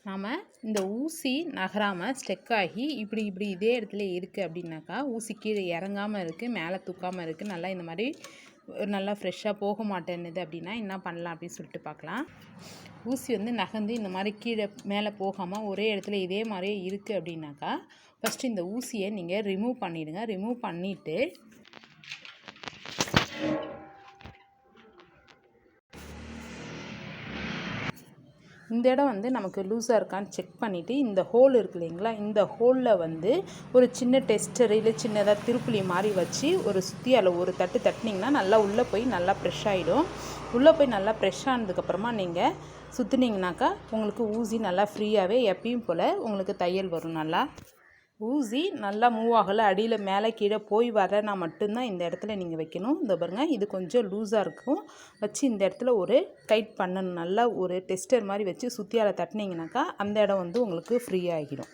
நாம் இந்த ஊசி நகராமல் ஸ்டெக் ஆகி இப்படி இதே இடத்துல இருக்குது அப்படின்னாக்கா, ஊசி கீழே இறங்காமல் இருக்குது, மேலே தூக்காமல் இருக்குது, நல்லா இந்த மாதிரி நல்லா ஃப்ரெஷ்ஷாக போக மாட்டேன்னுது அப்படின்னா என்ன பண்ணலாம் அப்படின்னு சொல்லிட்டு பார்க்கலாம். ஊசி வந்து நகர்ந்து இந்த மாதிரி கீழே மேலே போகாமல் ஒரே இடத்துல இதே மாதிரியே இருக்குது அப்படின்னாக்கா, ஃபஸ்ட்டு இந்த ஊசியை நீங்கள் ரிமூவ் பண்ணிவிடுங்க. ரிமூவ் பண்ணிவிட்டு இந்த இடம் வந்து நமக்கு லூஸாக இருக்கான்னு செக் பண்ணிவிட்டு, இந்த ஹோல் இருக்குது இல்லைங்களா, இந்த ஹோலில் வந்து ஒரு சின்ன டெஸ்டர் இல்லை சின்னதாக திருப்புளி மாதிரி வச்சு ஒரு சுற்றி அதில் ஒரு தட்டு தட்டினீங்கன்னா நல்லா உள்ளே போய் நல்லா ப்ரெஷ் ஆகிடும். உள்ளே போய் நல்லா ப்ரெஷ் ஆனதுக்கப்புறமா நீங்கள் சுற்றுனீங்கனாக்கா உங்களுக்கு ஊசி நல்லா ஃப்ரீயாகவே எப்பயும் போல் உங்களுக்கு தையல் வரும். நல்லா ஊசி நல்லா மூவ் ஆகலை, அடியில் மேலே கீழே போய் வரனா மட்டும்தான் இந்த இடத்துல நீங்கள் வைக்கணும். இந்த பாருங்கள், இது கொஞ்சம் லூஸாக இருக்கும், வச்சு இந்த இடத்துல ஒரு டைட் பண்ணணும். நல்லா ஒரு டெஸ்டர் மாதிரி வச்சு சுற்றியால் தட்டினீங்கனாக்கா அந்த இடம் வந்து உங்களுக்கு ஃப்ரீ ஆகிடும்.